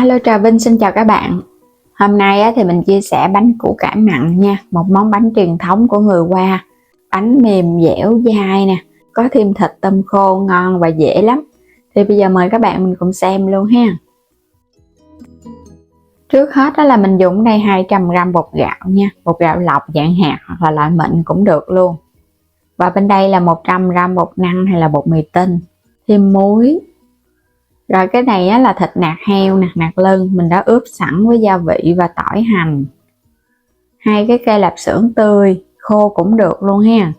Alo Trà Vinh xin chào các bạn. Hôm nay thì mình chia sẻ bánh củ cải mặn nha, một món bánh truyền thống của người Hoa. Bánh mềm dẻo dai nè, có thêm thịt tôm khô ngon và dễ lắm. Thì bây giờ mời các bạn mình cùng xem luôn ha. Trước hết đó là mình dùng đây 200g bột gạo nha, bột gạo lọc dạng hạt hoặc là loại mịn cũng được luôn. Và bên đây là 100g bột năng hay là bột mì tinh, thêm muối. Rồi cái này là thịt nạc heo nè, nạc lưng mình đã ướp sẵn với gia vị và tỏi hành. 2 cái cây lạp xưởng tươi, khô cũng được luôn ha.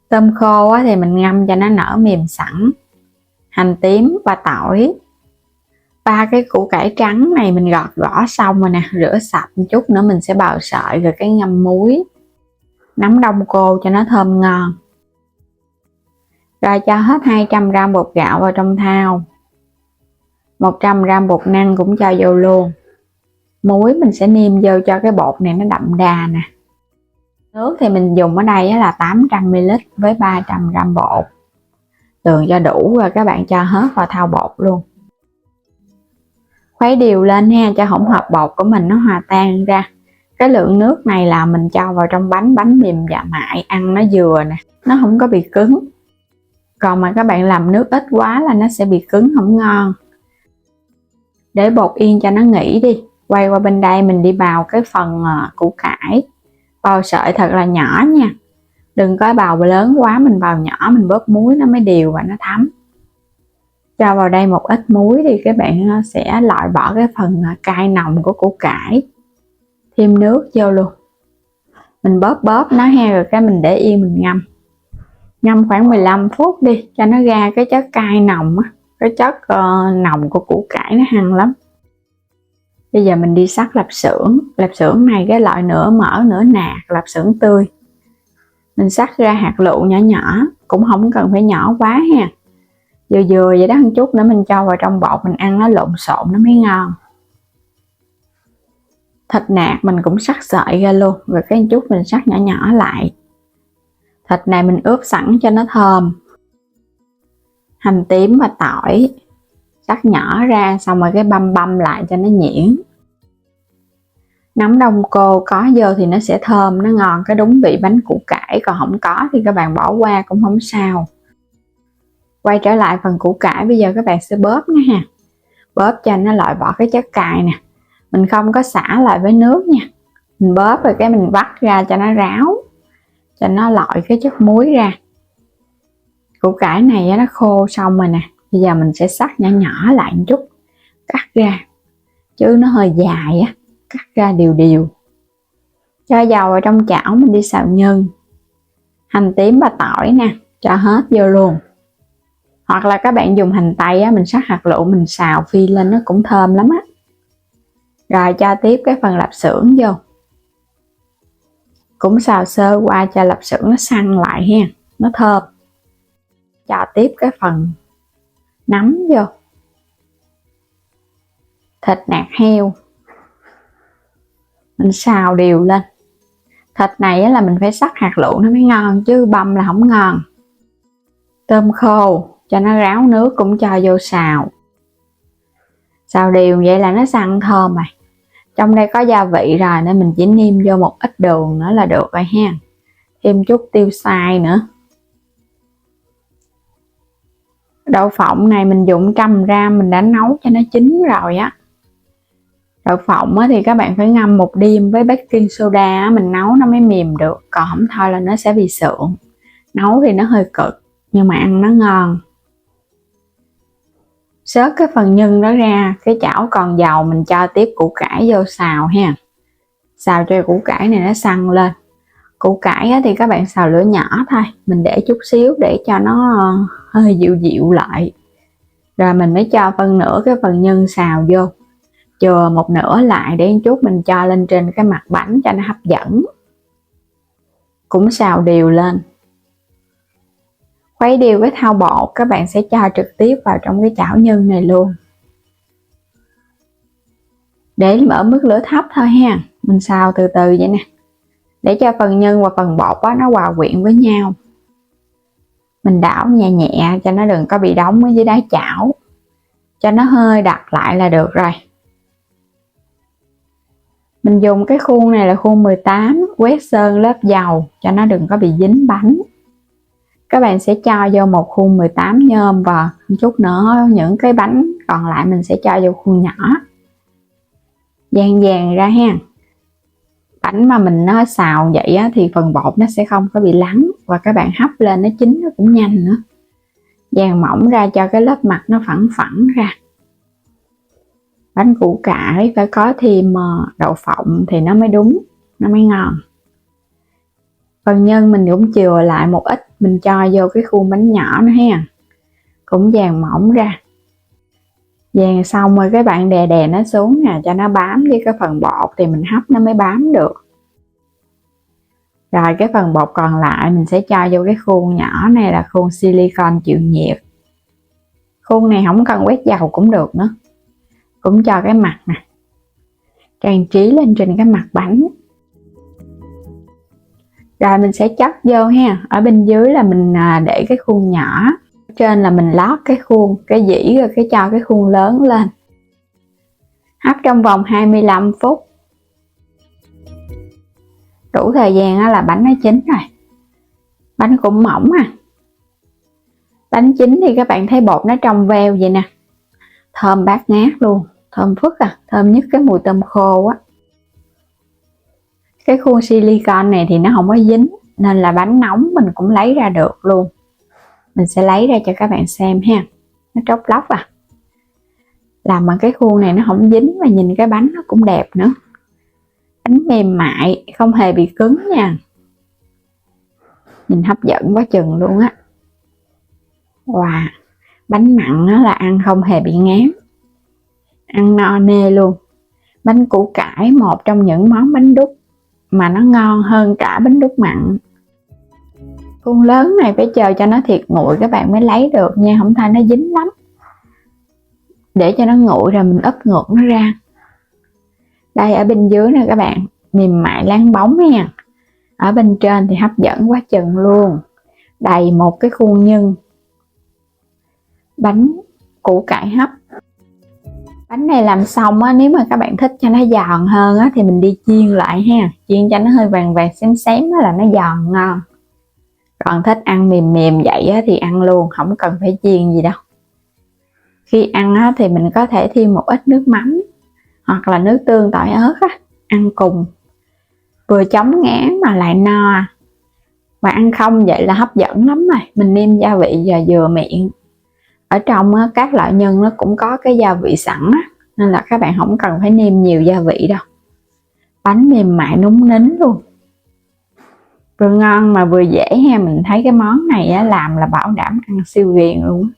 Tôm khô thì mình ngâm cho nó nở mềm sẵn. Hành tím và tỏi. 3 cái củ cải trắng này mình gọt vỏ xong rồi nè, rửa sạch một chút nữa mình sẽ bào sợi rồi cái ngâm muối. Nấm đông cô cho nó thơm ngon. Rồi cho hết 200g bột gạo vào trong thau. 100g bột năng cũng cho vô luôn. Muối mình sẽ nêm vô cho cái bột này nó đậm đà nè. Nước thì mình dùng ở đây là 800ml với 300g bột. Đường cho đủ rồi các bạn cho hết vào thau bột luôn. Khuấy đều lên ha, cho hỗn hợp bột của mình nó hòa tan ra. Cái lượng nước này là mình cho vào trong bánh mềm và mại, ăn nó vừa nè, nó không có bị cứng. Còn mà các bạn làm nước ít quá là nó sẽ bị cứng không ngon. Để bột yên cho nó nghỉ đi. Quay qua bên đây mình đi bào cái phần củ cải. Bào sợi thật là nhỏ nha. Đừng có bào lớn quá, mình bào nhỏ mình bóp muối nó mới đều và nó thấm. Cho vào đây một ít muối thì các bạn sẽ loại bỏ cái phần cay nồng của củ cải. Thêm nước vô luôn. Mình bóp nó ha, rồi cái mình để yên mình ngâm. Ngâm khoảng 15 phút đi cho nó ra cái chất cay nồng á. Cái chất nồng của củ cải nó hăng lắm. Bây giờ mình đi sắc lạp xưởng. Lạp xưởng này cái loại nửa mỡ nửa nạc, lạp xưởng tươi. Mình sắc ra hạt lựu nhỏ nhỏ, cũng không cần phải nhỏ quá ha. Vừa vậy đó, một chút nữa mình cho vào trong bột mình ăn nó lộn xộn nó mới ngon. Thịt nạc mình cũng sắc sợi ra luôn, rồi cái chút mình sắc nhỏ nhỏ lại. Thịt này mình ướp sẵn cho nó thơm. Hành tím và tỏi sắc nhỏ ra, xong rồi cái băm lại cho nó nhuyễn. Nấm đông cô có vô thì nó sẽ thơm, nó ngon cái đúng vị bánh củ cải, còn không có thì các bạn bỏ qua cũng không sao. Quay trở lại phần củ cải, bây giờ các bạn sẽ bóp nha ha. Bóp cho nó loại bỏ cái chất cay nè. Mình không có xả lại với nước nha. Mình bóp rồi cái mình vắt ra cho nó ráo, cho nó loại cái chất muối ra. Củ cải này nó khô xong rồi nè. Bây giờ mình sẽ cắt nhỏ nhỏ lại một chút, cắt ra, chứ nó hơi dài á, cắt ra đều. Cho dầu vào trong chảo mình đi xào nhân. Hành tím và tỏi nè, cho hết vô luôn. Hoặc là các bạn dùng hành tây á, mình sắc hạt lựu mình xào phi lên nó cũng thơm lắm á. Rồi cho tiếp cái phần lạp xưởng vô. Cũng xào sơ qua cho lạp xưởng nó săn lại ha, nó thơm. Cho tiếp cái phần nấm vô. Thịt nạc heo. Mình xào đều lên. Thịt này là mình phải sắc hạt lựu nó mới ngon, chứ băm là không ngon. Tôm khô cho nó ráo nước cũng cho vô xào. Xào đều vậy là nó săn thơm rồi. Trong đây có gia vị rồi nên mình chỉ nêm vô một ít đường nữa là được rồi ha. Thêm chút tiêu xay nữa. Đậu phộng này mình dùng 100g, mình đã nấu cho nó chín rồi á. Đậu phộng thì các bạn phải ngâm một đêm với baking soda, mình nấu nó mới mềm được, còn không thôi là nó sẽ bị sượng. Nấu thì nó hơi cực nhưng mà ăn nó ngon. Xớt cái phần nhân đó ra, cái chảo còn dầu mình cho tiếp củ cải vô xào ha. Xào cho củ cải này nó săn lên. Củ cải thì các bạn xào lửa nhỏ thôi, mình để chút xíu để cho nó hơi dịu lại. Rồi mình mới cho phân nửa cái phần nhân xào vô. Chừa một nửa lại để một chút mình cho lên trên cái mặt bánh cho nó hấp dẫn. Cũng xào đều lên. Khuấy đều cái thau bột, các bạn sẽ cho trực tiếp vào trong cái chảo nhân này luôn. Để mở mức lửa thấp thôi ha. Mình xào từ từ vậy nè. Để cho phần nhân và phần bột nó hòa quyện với nhau. Mình đảo nhẹ nhẹ cho nó đừng có bị đóng ở dưới đáy chảo. Cho nó hơi đặc lại là được rồi. Mình dùng cái khuôn này là khuôn 18, quét sơn lớp dầu cho nó đừng có bị dính bánh. Các bạn sẽ cho vô một khuôn 18 nhôm và một chút nữa những cái bánh còn lại mình sẽ cho vô khuôn nhỏ. Dàn dàn ra ha. Bánh mà mình nó xào vậy á, thì phần bột nó sẽ không có bị lắng và các bạn hấp lên nó chín nó cũng nhanh nữa. Dàn mỏng ra cho cái lớp mặt nó phẳng phẳng ra. Bánh củ cải phải có thêm đậu phộng thì nó mới đúng, nó mới ngon. Phần nhân mình cũng chừa lại một ít, mình cho vô cái khuôn bánh nhỏ nữa ha. Cũng dàn mỏng ra. Dàn xong rồi các bạn đè đè nó xuống nè cho nó bám với cái phần bột thì mình hấp nó mới bám được. Rồi cái phần bột còn lại mình sẽ cho vô cái khuôn nhỏ này là khuôn silicon chịu nhiệt. Khuôn này không cần quét dầu cũng được nữa. Cũng cho cái mặt nè. Trang trí lên trên cái mặt bánh. Rồi mình sẽ chất vô ha. Ở bên dưới là mình để cái khuôn nhỏ. Trên là mình lót cái khuôn, cái dĩ rồi cái cho cái khuôn lớn lên. Hấp trong vòng 25 phút. Đủ thời gian là bánh nó chín rồi. Bánh cũng mỏng à. Bánh chín thì các bạn thấy bột nó trong veo vậy nè. Thơm bát ngát luôn. Thơm phức à. Thơm nhất cái mùi tôm khô á. Cái khuôn silicon này thì nó không có dính nên là bánh nóng mình cũng lấy ra được luôn. Mình sẽ lấy ra cho các bạn xem ha. Nó tróc lóc à. Làm bằng cái khuôn này nó không dính và nhìn cái bánh nó cũng đẹp nữa. Bánh mềm mại, không hề bị cứng nha. Nhìn hấp dẫn quá chừng luôn á. Wow, bánh mặn nó là ăn không hề bị ngán. Ăn no nê luôn. Bánh củ cải một trong những món bánh đúc mà nó ngon hơn cả bánh đúc mặn. Khuôn lớn này phải chờ cho nó thiệt nguội các bạn mới lấy được nha, không thôi nó dính lắm. Để cho nó nguội rồi mình úp ngược nó ra. Đây ở bên dưới nè các bạn, mềm mại láng bóng nha. Ở bên trên thì hấp dẫn quá chừng luôn. Đầy một cái khuôn nhân. Bánh củ cải hấp. Bánh này làm xong á, nếu mà các bạn thích cho nó giòn hơn á, thì mình đi chiên lại ha. Chiên cho nó hơi vàng vàng xém xém là nó giòn ngon. Còn thích ăn mềm mềm vậy á, thì ăn luôn, không cần phải chiên gì đâu. Khi ăn á, thì mình có thể thêm một ít nước mắm hoặc là nước tương tỏi ớt á, ăn cùng. Vừa chống ngán mà lại no. Và ăn không vậy là hấp dẫn lắm rồi. Mình nêm gia vị và vừa miệng. Ở trong á, các loại nhân nó cũng có cái gia vị sẵn á, nên là các bạn không cần phải nêm nhiều gia vị đâu. Bánh mềm mại núng nính luôn. Vừa ngon mà vừa dễ ha. Mình thấy cái món này á, làm là bảo đảm ăn siêu ghiền luôn.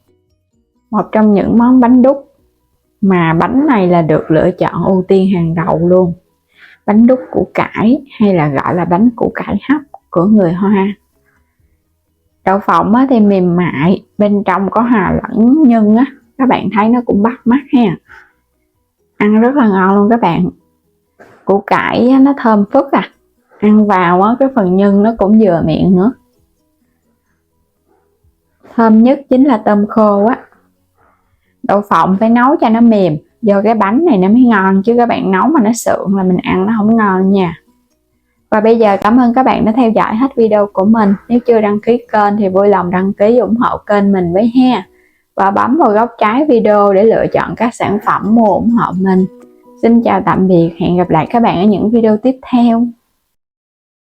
Một trong những món bánh đúc mà bánh này là được lựa chọn ưu tiên hàng đầu luôn. Bánh đúc củ cải hay là gọi là bánh củ cải hấp của người Hoa. Đậu phộng á, thì mềm mại, bên trong có hòa lẫn nhân á, các bạn thấy nó cũng bắt mắt ha. Ăn rất là ngon luôn các bạn. Củ cải á, nó thơm phức à. Ăn vào á, cái phần nhân nó cũng vừa miệng nữa. Thơm nhất chính là tôm khô á. Đậu phộng phải nấu cho nó mềm, do cái bánh này nó mới ngon, chứ các bạn nấu mà nó sượng là mình ăn nó không ngon nha. Và bây giờ cảm ơn các bạn đã theo dõi hết video của mình. Nếu chưa đăng ký kênh thì vui lòng đăng ký ủng hộ kênh mình với ha. Và bấm vào góc trái video để lựa chọn các sản phẩm mua ủng hộ mình. Xin chào tạm biệt, hẹn gặp lại các bạn ở những video tiếp theo.